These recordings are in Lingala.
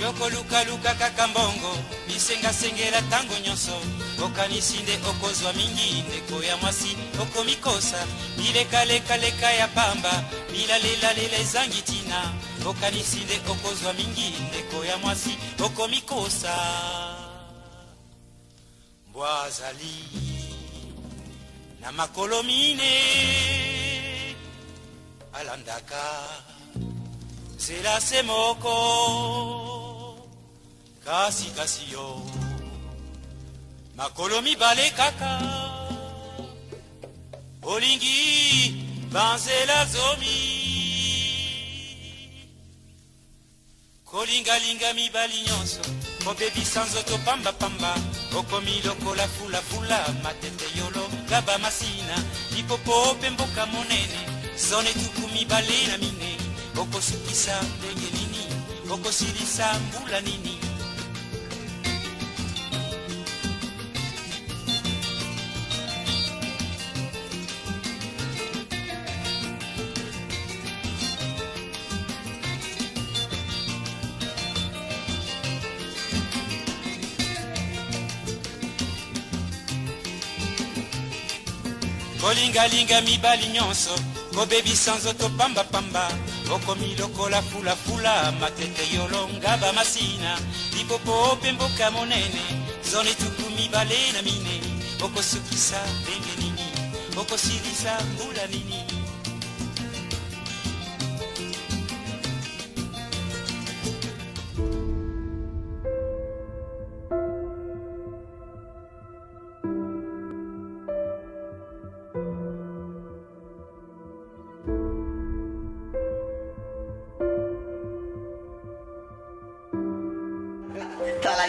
Yoko luka luka kakambongo bisenga sengela tango nyonso okanisinde okozwa mingi ndeko ya mwasi okomikosa ileka leka ya pamba lela ezangi tina okanisinde okozwa mingi ndeko ya mwasi okomikosa mbwazali na makolo mine alandaka zela semoko kasi yo makolo mibale kaka olingi banzela zomi kolingalinga mibali nyonso kobebisa nzoto pambapamba okomi lokola fulafula matete yolo gaba masina lipopo pe mboka monene zone tuku mibale na mine okosukisa ndenge nini okosilisa mbula nini kolingalinga mibali nyonso kobebisa nzoto pambapamba okomi lokola fulafula matete yolonga bamasina lipopo pe mboka monene zone tuku mibale na mine okosukisa ndenge nini okosilisa mbula nini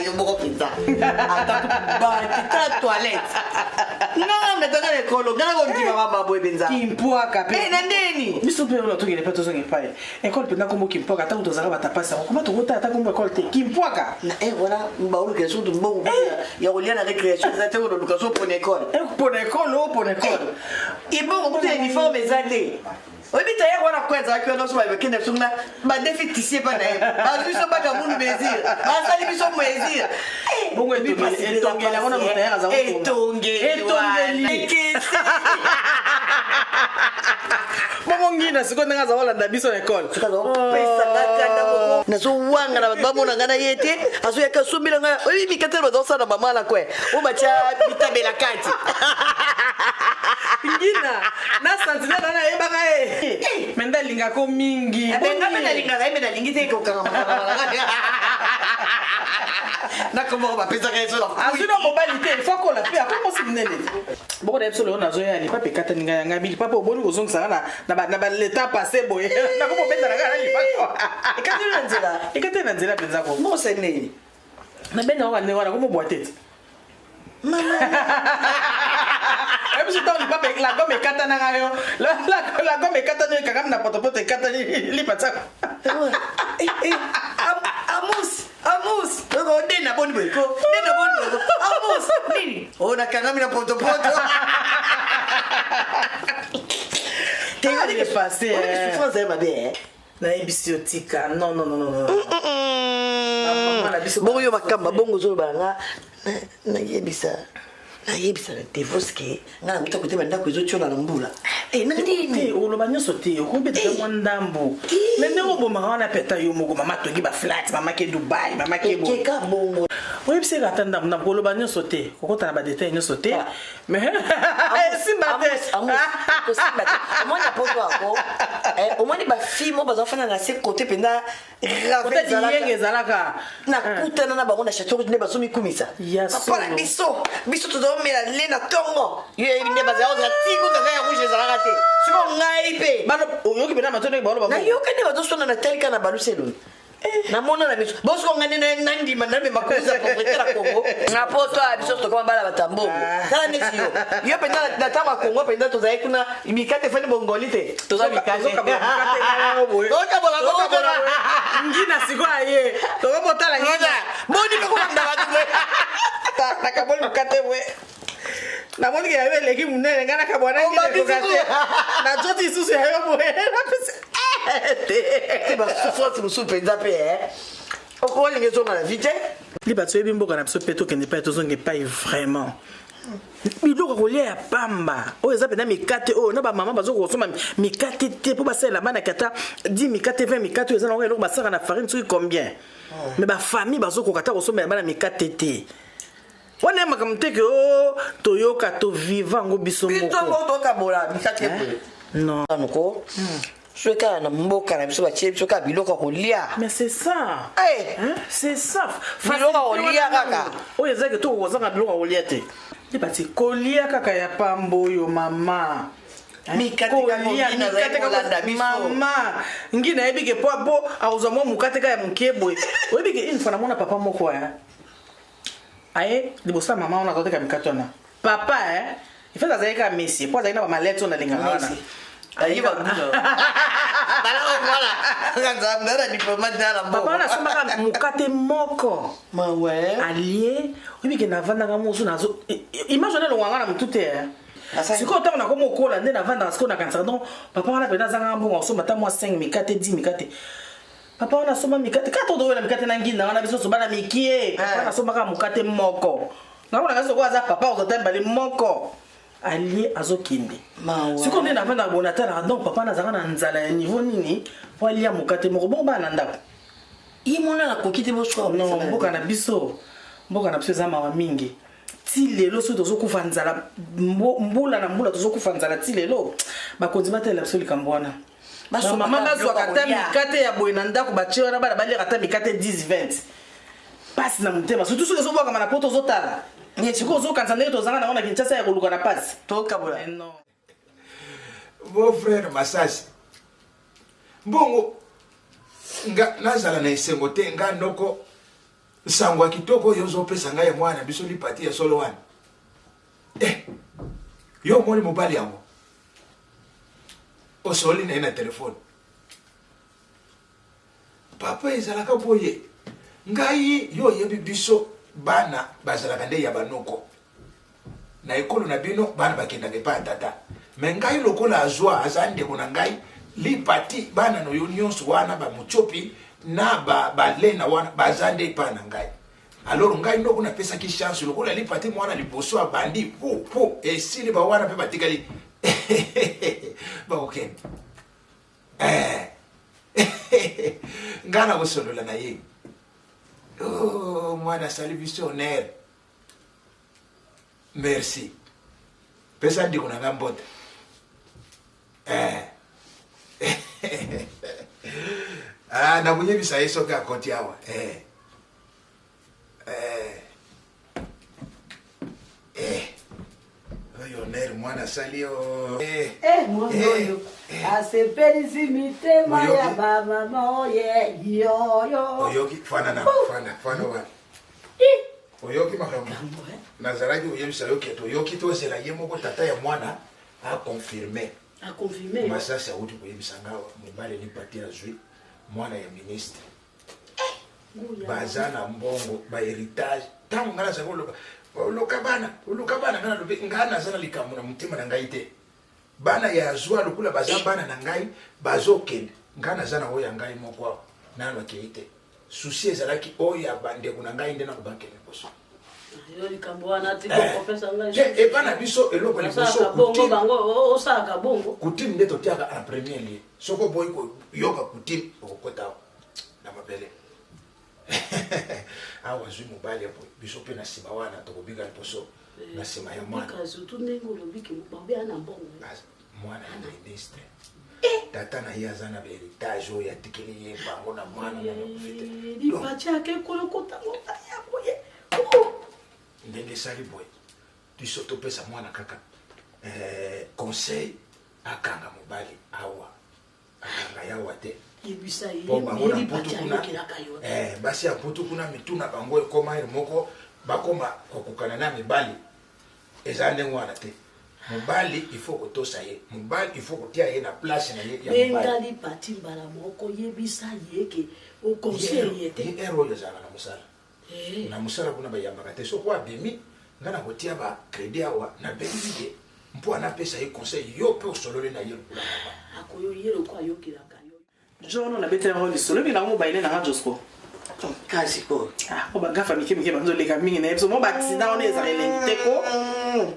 yo moko penza ata toilette ngana metaka lekolo ngana kondima mababo ebenza kimpwaka pe na ndeni biso pe ona tokele pe tozonge pai ekole penza kombo kimpwaka ata utozaka batapasa koma tokota ata kombo ekole te kimpwaka na voilà mbaulu ke surtout mbongo ya kolia na récréation za te ko luka so pone ekole pone ekole ibongo kuti uniforme ezate obita ya wana kwenza akyo no so ba kende sungna ba déficit ici pa na azuso ba ka munu bezir asali biso mwezir bongo etongela wana mutaya za etongeli bongo ngina siko ndanga za wala ndabiso na école pesa ngakanda bongo nazo wanga na babona ngana yete azo yakasubira nga obi mikatelo dosa na mama la kwe umacha bitabela kati ngina na santina na ebaka menda linga ko mingi benga menda lingi te ko kanga na como ba pesa que eso la azuna mobilité il faut qu'on la fait comment c'est nene bon de absolument nazo ya li papa kata ninga ngabi papa oboni kozong sana na ba l'état passé boye na ko benda na ngana li papa ekate na nzela penza ko mo c'est nene na benda wana wana ko mo boitete mama et puis c'est le papa la gomme kata na ngayo la gomme kata ni kagam na potopoto kata li patsa Amus, ko dena boni boy ko Amus nini ona kangami na poto Qu'est-ce qui est passé? Souffrance est ma bien. Na ebisiotika. Non. Bongo yo makamba bongo zo banga na yebisa. Na yebisa na divorce ke ngana mita kutema ndako ezochola na mbula. Nandini oloba nyonso te okobeta mwa ndambo. Mende oboma wana peta yo moko mama tongi ba flat mama ke Dubai mama ke bo. Keka bongo. Oyebise ka tanda na koloba nyonso te kokota na ba detail nyonso te. Mais simba te. Omona poto ako. Omoni ba fille mo bazofana na se côté penda grave zalaka. Na kutana na bango na chateau ne bazomi kumisa. Papa biso to mela lena tongo. Ye ne bazao za tigo za ya rouge zalaka te. Siko ngai pe. Bano yoki bena matone ba na yoka ne bazosona na telka na baluselu. Na mona na biso bosko ngani na ndima na be makuza propriétaire à Congo na poto a biso to koma bala batambo kala nesi yo penda na tama Congo penda to zai kuna mikate fani bongolite to za mikate toka bola ngina siko aye to bota la ngina moni ko kanda batu na kabol mikate we na moni ke yawe leki munene ngana kabwana ngine ko kate na joti susu yayo boe na pese te ba souffrance musu penza pe Bosco les gens dans la vie. Les bateaux et bimbo kana biso peto kende pas tozonge pas vraiment. Biloko kolia ya pamba. O eza pena mikate o na ba mama bazo kosoma mikate te po basala bana kata 10 mikate 20 mikate eza na eloko basaka na farine soki combien. Mais ba famille bazo kokata kosoma bana mikate te. On aime comme te que o toyoka to vivant ngo biso moko. Biso to ka bola mikate pe. Non. Anoko. Soka na mboka na biso ba chie biso ka biloko kolia. Mais c'est ça. Eh, c'est ça. Biloko kolia kaka. O eza que to kozanga biloko kolia te. Ni bati kolia kaka ya pambo yo mama. Mikate ka mama. Ngina ebike po auzamo mukate ka ya mukebwe. Oyebike une fois na mona papa moko ya. Aye, libosa mama ona koteka mikate na. Papa il fait ça avec Messi. Pour ça na ba malette on alinga wana. Ayi ba ngulo. Bala voilà. Ngazambera diplomate na mbo. Papa na soma mukate moko. Ma ouais. Allié, oui que na vanda ka mosu nazo. Imagine lo ngana mutute. Siko ta na komo kola nde na vanda siko na kansa donc papa wana pena zanga mbongo so mata moi 5 mikate 10 mikate. Papa wana soma mikate 4 dola mikate na ngina wana biso so bana mikie. Papa na soma ka mukate moko. Ngakona ngaso kwa za papa ozotemba li moko. Allié azokinde. Siko nde na vanda bonatala donc papa na zanga na nzala ya niveau nini? Po alia mukate moko bon bana ndako. Imona na kokite Bosco. Non, mboka na biso. Mboka na biso za mawa mingi. Ti lelo so tozo kufa nzala mbula na mbula tozo kufa nzala ti lelo. Bakonzi batela biso likambwana. Baso mama bazwa kata mikate ya boye na ndako bachiwa na bana bali kata mikate 10 20. Pasi na mutema surtout so zo boka na poto zo tala. Siko zo kanza ndenge tozanga na ona Kinshasa ya koluka na pasi. Toka bola. Non. Mon frère Masasi. Bongo nga nazala na esengo te nga ndoko sangwa kitoko yozo pesa nga ya mwana biso lipati ya solo wana. Yo moni mobali yango. Osoli na ina telefone. Papa ezalaka boye. Ngai yo yebi biso bana bazalaka nde ya banoko. Na ekolo na bino bana bakenda pa tata. Mais ngai lokola azwa azande kuna ngai lipati bana no nyonso wana ba muchopi na ba lena wana bazande pa na ngai. Alors ngai ndo kuna pesa ki chance lokola lipati mwana liboso abandi po esili ba wana pe batikali. Ba okay. Ngana gosolola na ye. Oh mwana sali visionnaire. Merci. Pesa ndi kuna ngambota. Na mwenye bisa yeso ka koti hawa. Oyo neri mwana salio. Mwandoyo. Asepelisi mitema ya baba moye yoyo. Oyoki fana wa. Oyoki makamu. Nazaraki oyo bisa yoki to yoki to sera yemo ko tata ya mwana a confirmer. A confirmer. Masasa uti ko yebisa ngawa mubale ni patia zui mwana ya ministre. Bazana mbongo ba heritage tangu ngala sa ulukabana ngana lobe ngana sana likamu na mutima na ngai te. Bana ya zwa lukula bazabana na ngai bazokende ngana sana oya ngai moko na lokeite. Susi ezalaki oya bande kuna ngai ndena ko bankene koso. Yo likambwana tiko professeur ngai. E bana biso eloko liboso bongo bango osaka bongo. Kutim ndeto tiaka en premier lieu. Soko boy ko yoka kutim okota na mabele. Awa zui mobali hapo biso pe na sima wana tokobiga liboso na sima ya mwana. Kazo tunengo lobiki mbabe ana mbongo. Mwana ya ministre. Tata na ye azana ba heritage oyo atikeli ye bango na mwana na kufite. Lipati yake kolokota ngota yako ye. Ndenge sali boy. Biso pesa mwana kaka. Conseil akanga mobali awa. Akanga yawa te. Yebisa ye. Lipati yake basi ya putu kuna mituna bango ekoma moko bakoma kokukana na mibali. Ezande ngwana te. Mobali il faut kotosa ye. Mobali il faut kotia ye na place na ye ya mobali. Bengali pati mbala moko yebisa yeke o conseil yete. Ye ero ya zanga na musala. Na musala kuna ba yambaka te so kwa bemi ngana kotia ba credit awa na bengi mpo ana pesa ye conseil yo pe osolole na ye kula mama. Akoyo yelo kwa yo kilaka yo. Jono na betera ho lisolo bi na mo baile na Josco. Kasi ko. Ah, on va gaffe miki banzo les camings na ezo mo ba accident on est à l'élite ko.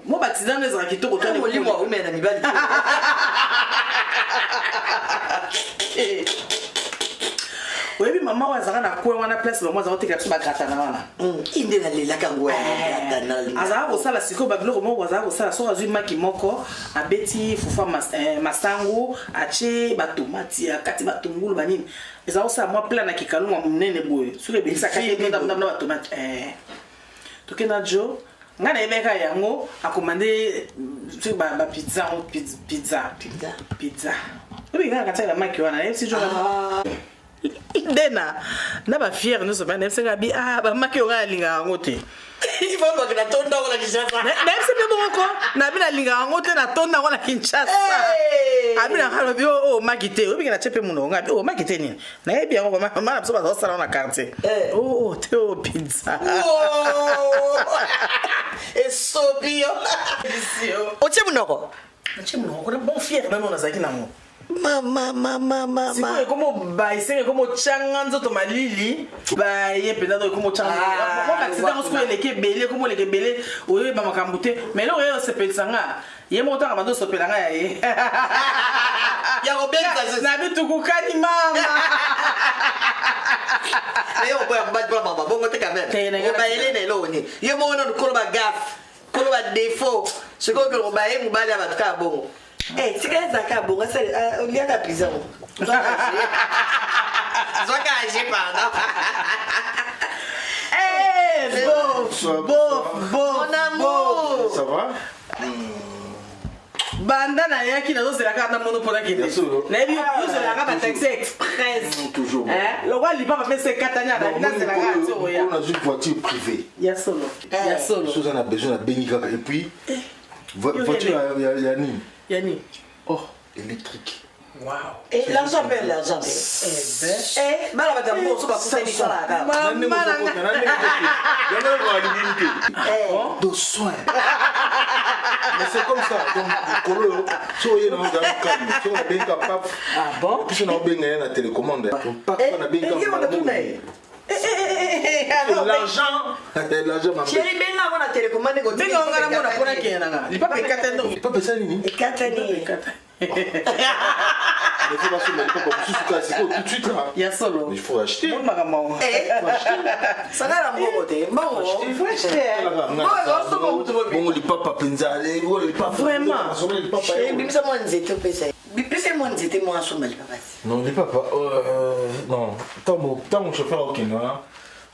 Mo ba accident on est à kitoko to Mo limo o mena mibali. Oui, mais maman wazaka na kwa wana place maman za otika so ba grata na wana. Inde na lela kangwa grata na lela. Azaka ko sala siko ba biloko mo wazaka ko sala so azui maki moko abeti fufa masango ache ba tomati akati ba tungulu banini. Ezako sa moi plan na kikalu mo munene boye. Soki ebisa kati na ba tomati tokena jo ngana ebeka yango akomande soki ba pizza. Obi ngana kata la maki wana si jo Dena na ba fier nous ba nem senga bi ba maki ora linga ngote il faut pas que na tonda wala Kinshasa même si be bonko na bi na linga ngote na tonda wala Kinshasa abi na halo bi o makite obi na chepe muno ngabi o makite ni na ebi yango ba na so ba sala na carte te o pizza eso bio o che munoko ko na bon fier na nona zaki na mo Mama. C'est comme baisser comme changanzo to malili ba ye pedado comme changa. Moi accident ko ele ke belé comme ele ke belé oye ba makambute mais là oye se pensanga ye monta ka mando so pelanga ya ye. Ya obenza na bitu kukani mama. Leo boya mbadi kwa mama bongo te kamera. O ba ele ne lo ni. Ye mo na ko ba gaf. Ko ba défaut. Ce ko ko ba ye mubali abatka bongo. Eh, tu sais ça bon, ça on y a la prison. Zoka j'ai pas. Eh, bon. Mon amour. Ça va? Banda na yaki na zo la carte na monopole ki. Na bi yo se la carte taxi express. Toujours. Le roi li pas fait 50 ans na bina se la carte o ya. On a une voiture privée. Ya solo. Chose on a besoin de bénir et puis voiture Yani. Oh, électrique. Wow. Et l'argent paye l'argent. Mala ba tambo so ba kusa ni sala ka. De soins. Mais c'est comme ça. Donc, soyez dans un calme. Soyez bien capable. Ah bon? Puis on a bien gagné la télécommande. Donc, parfois on a bien capable. L'argent m'a Chérie benga mona télécommande ko. Benga ngana mona pona kenanga. Li pas pekata ndo. Pas besoin ni. Katani. Il faut pas se mettre tout de suite là. Ya solo. Il faut acheter. Bon maman. Ça va la mbote. Bon. Il faut acheter. Bon, le papa penza, le papa. Vraiment. Chérie bimisa mo nzete pesa. Bipese mo nzete mo asoma li papa. Non, le papa non, tant mon chauffeur OK non.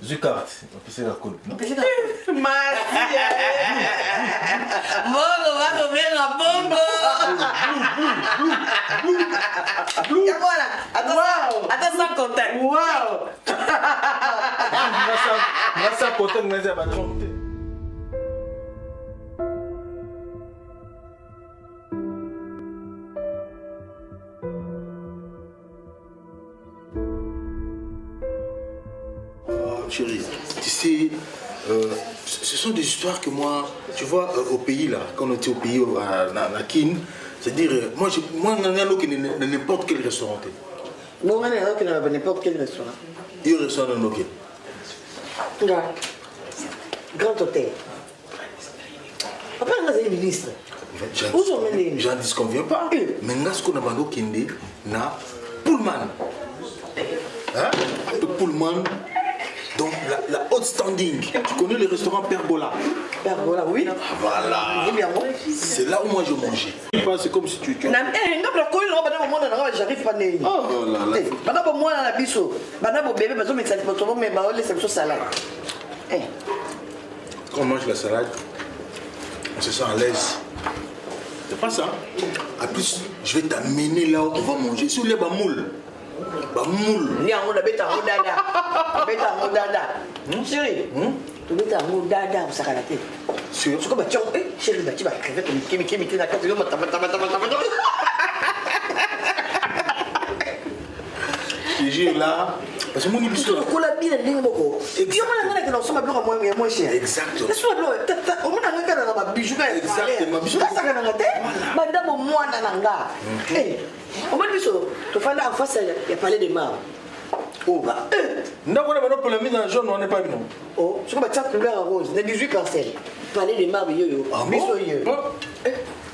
Je carte, c'est la cool. Merci. Bongo va comer la bongo. Ya voilà. Attends sans contact. Wow. Grâce contact mais ça va tromper. Chérie, tu sais, ce sont des histoires que moi, tu vois, au pays là, quand on était au pays, à Kin, c'est-à-dire, moi, je n'ai n'importe quel restaurant. Bon, on a n'importe quel restaurant. Il y a un restaurant dans lequel? Grand hôtel. Papa, on est ministre. J'en disconviens pas. Mais ce qu'on a vendu au Kindi, na Pullman. Hein? Pullman. Donc la haute standing. Tu connais le restaurant Père Bola? Père Bola, oui. Voilà. C'est là où moi je mangeais. C'est comme si tu... J'arrive pas né. Oh là là. Madame moi dans la biso. Madame bébé parce que mais ça peut mais ba laisse ça salade. Quand on mange la salade, on se sent à l'aise. C'est pas ça. En plus, je vais t'amener là où on va manger. Sur les bamoule. Bamoule. Ni on a beta dada. Beta dada. Chérie. Tu beta dada au sakalate. Sûr. Tu comme tiens, chérie, tu vas crever ton miki na carte de mata. J'ai là parce que mon épisode on la bien ndingoko. Et puis on a que nous sommes bloqués moins cher. Exactement. Laisse-moi bloquer. On a ngaka na ba bijou ka. Exactement. Ça ka ngate. Madame moi na nga. On m'a dit ça. Tu fais là en face il y a parlé de marbre. Oh, ndako na bano mise en jaune, on n'est pas bien. Oh, je crois que tu as couleur en rose, de 18 parcelles. Parler de marbre, yo. Biso yo.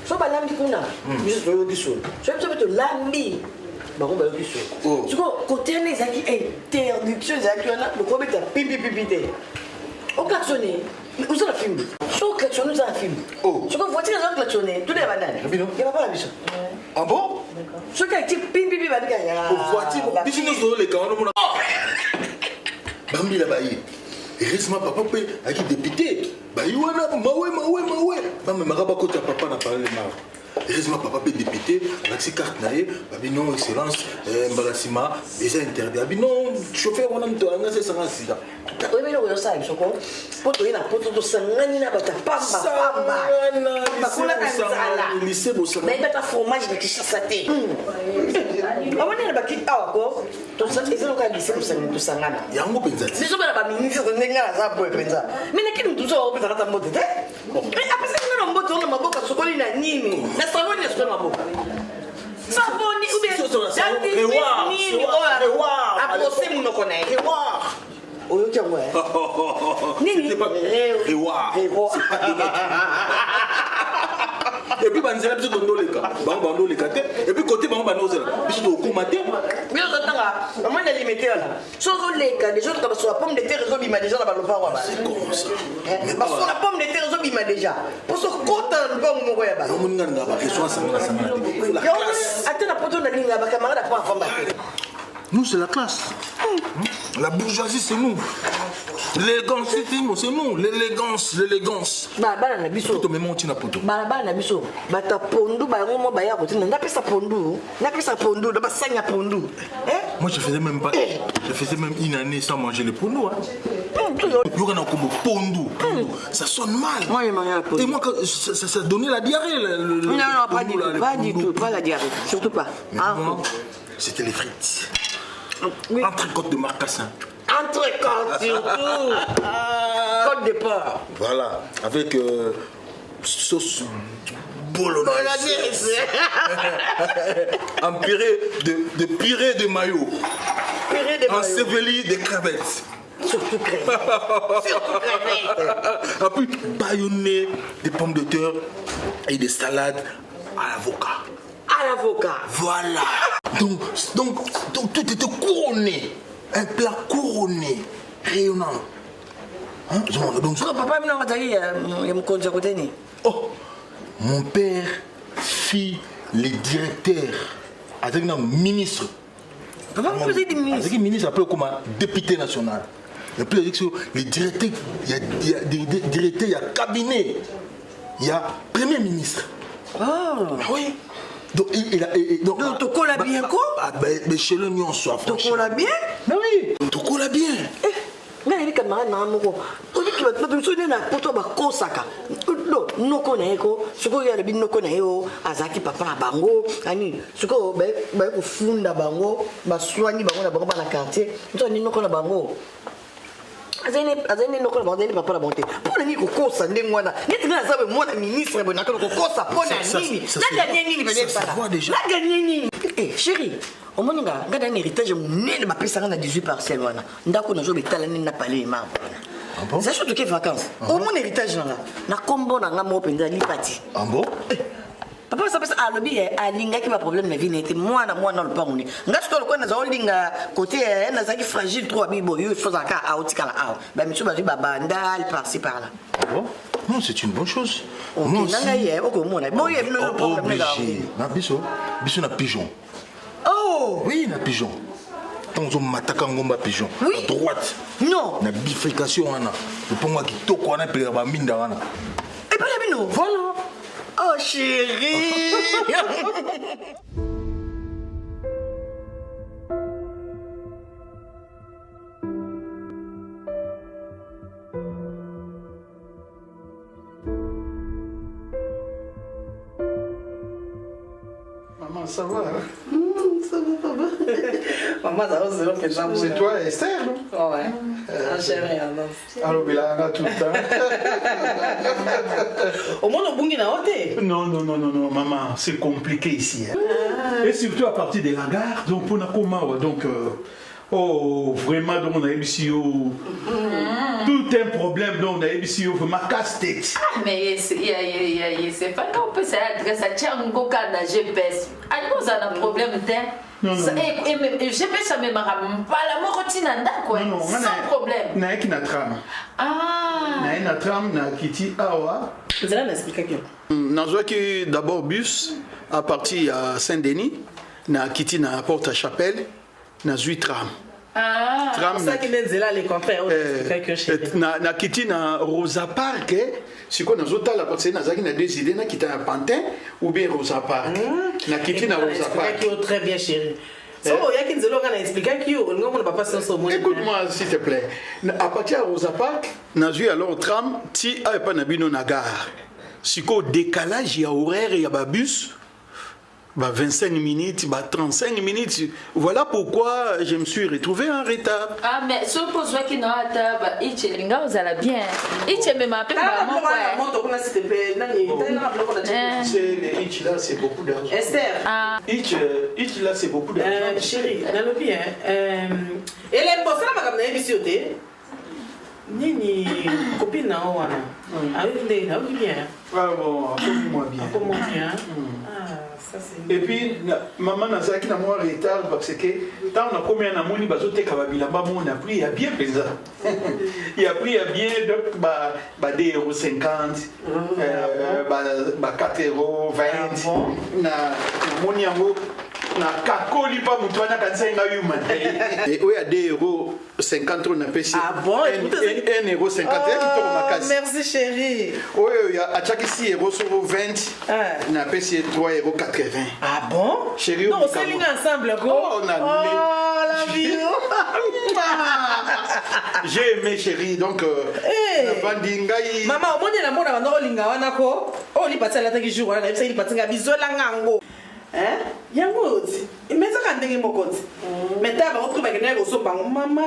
So ba lambi kuna. Biso yo biso. So tu lambi. Ba ko ba yo biso. Je crois côté les aki interdiction zaki na, le ko beta pipi. Au klaxonner. Où est la film? So klaxonner ça film. Oh. Je crois voiture ça klaxonner, tout les bananes. Il y a pas la biso. Ah bon? So ka ti pipi ba dika. Voiture, biso no les gars, on Bambi la baye. Heureusement papa peut avec député. Baye wana mawe. Bambi maraba kota papa na parlé mar. Heureusement papa peut député avec ses cartes naé. Babi non excellence mbalasima déjà interdit. Babi non chauffeur wana mto anga c'est ça sida. Oui mais le ça ils ko. Poto ina poto to sangani na bata pamba. Bakula kanzala. Lycée bosanga. Mais bata fromage de kisasate. Abone na baki awako. To sa ezelo ka lycée bosanga to sangana. Yango penzati. Biso bana ba ministre ko ndenga za boye penza. Mina kini mtu so opeza kata mbote te. Apesa ngana mbote ona maboka sokoli na nini? Na saloni ya sokoli maboka. Savoni ube. Nini oya. Apose munoko na yeye. Oyo changwa. Nini? Rewa. Et puis banzela biso tondoleka. Bango bandoleka te. Et puis côté bango banozela. Biso to komate. Biso tanga. Maman na limité là. Sozo leka des autres comme sur la pomme de terre zo bima déjà na balopa wa ba. C'est comme ça. Mais sur la pomme de terre zo bima déjà. Pour so kota ngo moko ya ba. Mon ngana ba reçoit ça na sama la classe. Attends la poto na linga ba camarade pas en combattre. Nous, c'est la classe. La bourgeoisie, c'est nous. L'élégance, c'est nous. L'élégance. Bah, na biso. Poto memo tina poto. Bah, na biso. Bah, ta pondu, bah, ngomo ba ya kotina. Na pesa pondu. Na ba sanya pondu. Moi, je faisais même une année sans manger les pondus. Yoga na kombo pondu. Ça sonne mal. Moi, je mange pondu. Et moi, ça donnait la diarrhée. Non, pas du tout. Pas la diarrhée. Surtout pas. Mais moi, c'était les frites. Oui. Entrecôte de marcassin. Entrecôte surtout. Côte de porc. Voilà, avec sauce bolognaise. En purée de maillot. Enseveli de crevettes. Surtout crevettes. En plus, bâillonné des pommes de terre et des salades à l'avocat. À l'avocat. Voilà. Donc tout était couronné. Un plat couronné, rayonnant. Hein? Donc, papa, oh, mon père fit les directeurs avec un ministre. Papa, vous faisiez des ministres. Avec un ministre appelé comme un député national. Et puis, les directeurs, il y a des directeurs, il y a cabinet, il y a premier ministre. Ah oui. Donc, tu colles bien quoi? Mais chez le mien, on soit franchement. Tu colles bien? Mais oui, tu colles bien. Mais les camarades, non, tu dis que tu me souviens pour toi, Kosaka. Non, connais-ko, ce qu'il y a le bin no connais-o, Azaki papa na bango, ani, ce qu'on va funda bango, ma soigner bango na bango dans le quartier, tu as dit non connais bango. Azene no kola bandeli papa la bonté. Pour ni ko kosa ndengwana. Neti na zabe mwana ministre bona ko kosa pona nini? Na gagner nini ba déjà. Na gagner nini? Eh chérie, au moins nga ngada un héritage monene ba pesa na 18 parcelles wana. Ndako na zo betala nini na palais ma. Ah bon? Ça surtout que vacances. Au moins héritage na kombo na nga mo penza lipati. Ah bon? Papa ça passe à lobby alinga qui va problème na vie n'était moi dans le pangoni ngasko ko na zolinga côté na zaki fragile trop bibo il faut zaka autika la out ba mitu ba banda par ci par là. Bon, non, c'est une bonne chose. Moi aussi. Bon, il y a le problème là. Na biso na pigeon. Oh, oui, na pigeon. Tonzo mataka ngomba pigeon. Oui. À droite. Non. Na bifurcation wana. Le pongo ki toko wana pele ba minda wana. Et pas la bino. Voilà. Oh chérie. Maman, ça va, hein? Ça va, papa. Maman, ça va, c'est long que j'aime. C'est toi, Esther, non? Oh, ouais. Ah, chérie, non. Alors, il a tout le temps. Au moins, on a un Non, maman, c'est compliqué ici. Hein? Et surtout à partir de la gare, donc pour Nakoma, donc Oh, vraiment, donc on a ici tout un problème, donc on a ici vraiment casse-tête. Mais c'est pas qu'on peut s'adresser à Tchangoka dans GPS. Alors, ça a un problème de GPS, ça me marre pas la morotine, quoi. Sans problème. Na qui na tram. Ah. Na tram na kiti awa. Vous allez m'expliquer. Nazwaki d'abord bus à partir à Saint-Denis, na kiti na Porte-à-Chapelle, na zui tram. Ah. C'est ça qui est là les contraires. Na kiti na Rosa Park, si quoi dans autre là parce que nazaki na deux idées na kiti na Pantin ou bien Rosa Park. Na kiti na Rosa Park. Très bien chérie. Écoute-moi s'il te plaît. À partir de Rosa Park, nazui alors tram ti a pas na bino na gare. Si quoi décalage il y a horaire il y a bus. 25 minutes, 35 minutes. Voilà pourquoi je me suis retrouvé en retard. Ah, mais suppose qu'il n'a pas Ichelinga, vous allez bien. Iche me m'appelle maman. Itch là, c'est beaucoup d'argent. Esther. Itch là, c'est beaucoup d'argent. Chérie, dans le bien. Elle est bossée là, madame, elle est visitée. Nini, copine, non, voilà. Avec bien. Ah bon, accorde-moi bien. Accorde-moi bien. Et puis, maman n'a pas en retard parce que tant on a combien de monde, on a pris, il y a bien pesant. Il a pris, il y a bien, donc, 2,50 €, 4,20 €. Na kakoli pas mutwana kansenga yuma. Et oui à 2,50 € on a payé. Ah bon, 1,50 €. Merci chérie. Oui, il y a chaque 6 € sur 20. On a payé 3,80 €. Ah bon? Chérie, non, on s'est liés ensemble quoi. Oh, la vie. J'ai aimé chérie donc maman au monde la mona wana olinga wana ko. Oh li patsa la taki jour wana li patsa bizola ngango. Yango imeza kandenge mokoti meta ba otruba kenela ko somba mama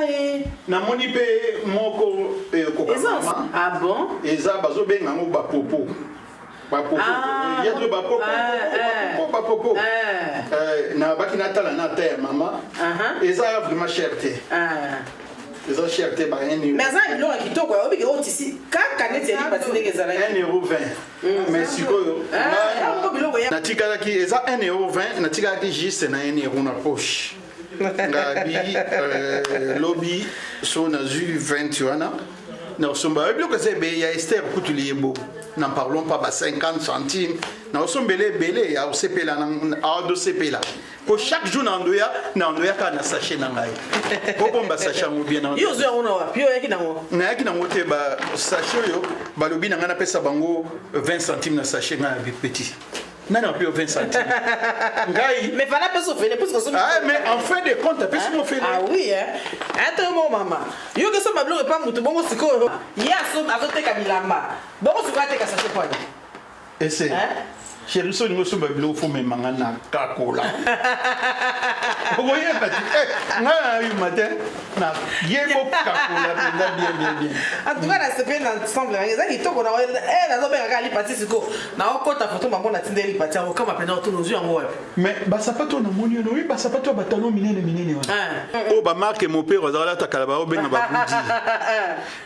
na moni pe moko ko mama. Ah bon? Eza bazo benga ngo ba popo. Ba popo. Il y a de ba popo. Na bakina tala na terre maman. Eza vraiment cherté. Les cherté ba 1 €. Mais ça il a kitoko obi ke otisi kaka neti ali patine ke zala 1,20 €. Mais sikoyo na tikala ki eza 1,20 € na tikala ki juste na 1 € na poche. Ngabi lobby so na zu 20 wana. Na somba ebilo ko se be ya Esther kutuliembo. N'en parlons pas 50 centimes. Na sombele belé ya osepela na ado sepela. Pour chaque jour na ndoya kana sachet na ngai. Popomba sachet ngo bien na. Yo zo ona wa pio yaki nango. Na yaki nango te ba sachet yo ba lobi na ngana pesa bango 20 centimes na sachet na petit. Nana pio 20 centimes. Ngai mais fala peso fele parce que ça. Ah mais en fin de compte peso mo fele. Ah oui attends mon maman. Yo que ça mablo pas mutu bongo siko. Ya so azoteka bilamba. Bongo siko ateka sachet kwa. Et c'est chérie so ngo so babilo fo me mangana kakola. Vous voyez pas na yu matin na yebo kakola bien. En tout cas là c'est bien ensemble. Ça qui toko na na zo benga kali parti siko. Na okota photo mambo na tindeli parti au kama pena to nozu yango wapi. Mais ba sapato na moni no oui ba sapato ba talon minene wana. Oh ba marque mon père ozala ta kala ba obenga ba budi.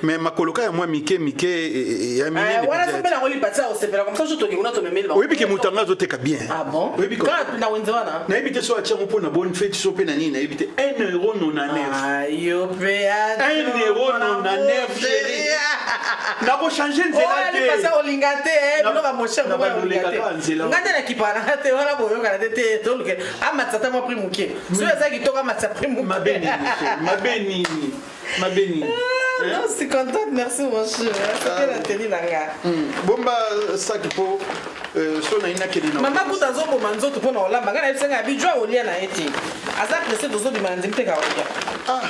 Mais makoloka ya moi mike ya minene. Voilà so bena ngoli parti au sepela comme ça je toki kuna to memeli ba. Oui bi ke mutanga zo teka bien. Ah bon? Oui bi ko. Na wenzawana. Na ebite so atia mo pona bonne fête so pe na nini na ebite 1,99 €. Ayo pe 1,99 €, chérie. Na ko changer nzela te. Oh, pasa olingate, no ba mo cher no ba olingate. Ngate na kipana te wala boyo kana te to luke. Amatata mo prix muke. So eza ki toka matata prix muke. Mabeni. Non, c'est contente, merci mon cher. C'était la télé nanga. Bomba sakipo so na ina kelina. Mama kuta zobo manzoto pona olamba ngana bisenga bijwa olia na eti. Aza pressé dozo di manzi mteka olia. Ah.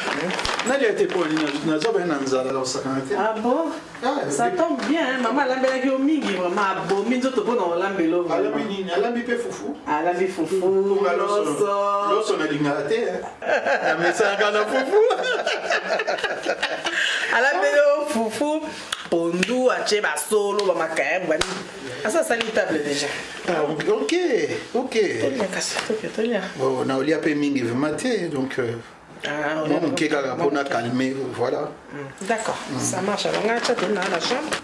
Na dia te poli na zoba na nzala la sakanate. Ah bon? Ça tombe bien, maman lambela ki o mingi vraiment bo minzoto pona olambelo. Alambi pe fufu. Alambi fufu. Loso na lingate. Na mesa ngana fufu. Alambelo fufu pondu ache ba solo ba makaye bani. Asa sali table déjà. Ah, ok. Tolia kasa, tolia. Bon, na olia pe mingi vimate donc Moi, mon keka pour na calmer, voilà. D'accord, ça marche. Alors, on a chat dans la chambre.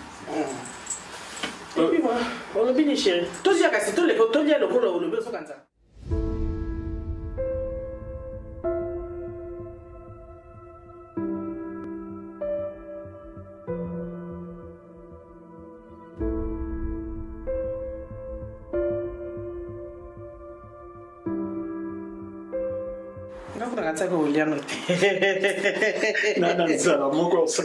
Et puis voilà, on le bini chérie. Tout dire que c'est tout les photos, le colo, le besoin comme ça. Unataka uliano. Non, ça va, mon corps, ça.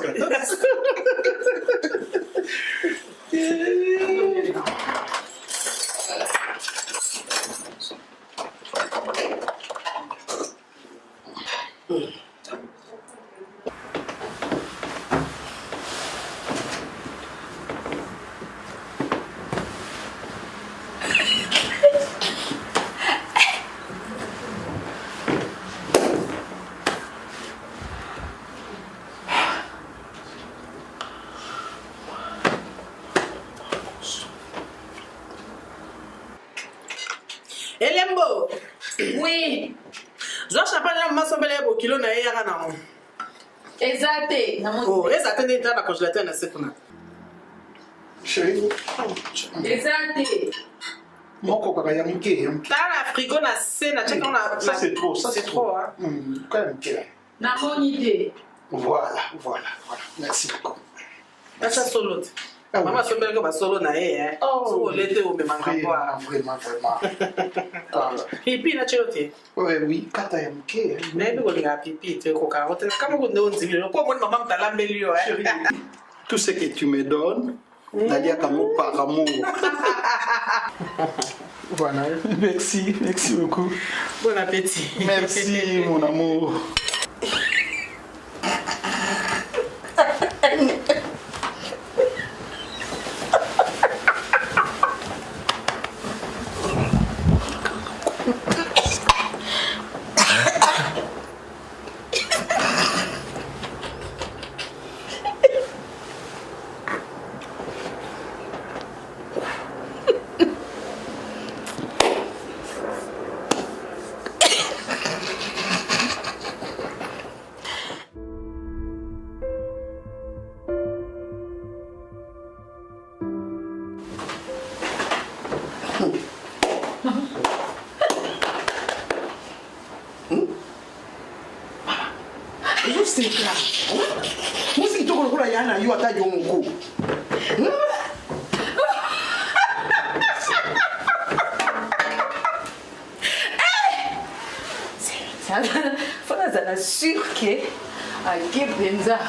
Elembo. Oui. Je champagne na masombele bo kilo na yaka na mo. Exacté. Oh, exacté ni dans la congélateur na sekuna. Chérie. Exacté. Mon copain, il y a un quai. Dans la frigo na se na check on a. Ça c'est trop, ça c'est trop hein. Quand même quai. Na mon idée. Voilà. Merci beaucoup. Acha solo. Maman sombele ko ba solo na hein. So lete o me manga quoi. Vraiment. Et puis na chelote. Oui, kata ya mke. Maybe ko linga pipi te ko ka hotel kama ko ndo nzili ko mo maman mtalambeli yo hein. Tout ce que tu me donnes, Nadia Kamo par amour. Voilà, merci beaucoup. Bon appétit. Merci mon amour. You are that young go. Fala za sûr que a Gebenza.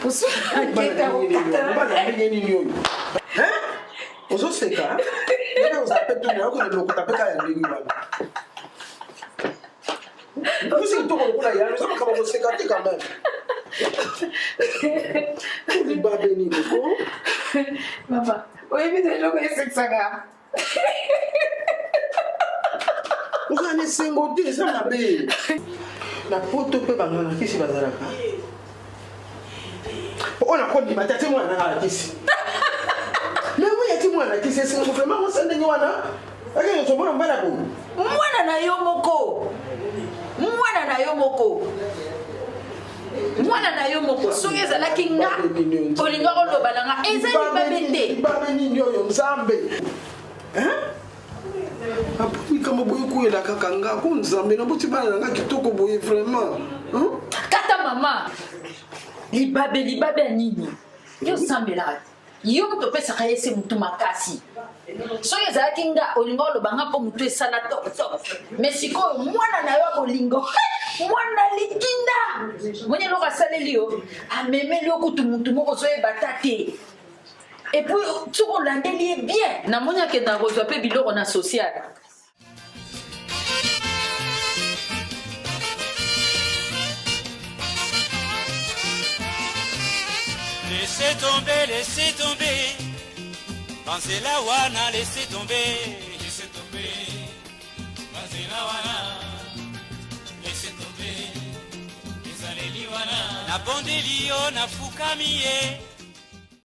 Pour ça, a Geta o Hein? Ozo seka. Ndio uzapeta tu leo kuna lokuta peka ya ndingi baba. Usi kitoko kuna yana sema kama useka tika mbele. Uli baba ni ko. Mama, oye vite logo yeseksaga. Ukane sengo te sana be. Na poto pe bangana kisi bazalaka. Ona kodi matete mwana ala kisi. Lewe yati mwana kisi sengo vraiment on sende nywana. Ake so bona mbala ko. Mwana na yo moko. Mwana na yo moko soki ezalaki nga olinga koloba na nga eza libabe te libabe nini oyo nzambe apui kama boye koyela kaka nga ko nzambe naboti bana na nga kitoko boye vraiment kata mama libabe ya nini yo osambelaka yo moto opesaka ye se motu makasi soki ezalaki nga olinga koloba nga mpo motu esala toktok mais sikoyo mwana na yo bolingo mwana likinda mwenye eloko asaleli yo amemeli yo kutu mutu moko ozoyeba ta te epuis soki olandeli ye bien namoni akenda kozwa mpe biloko na social. Laissez tomber. Pensez la wana, laissez tomber. Pensez la wana, laissez tomber. Na bondeli yo na fukami ye.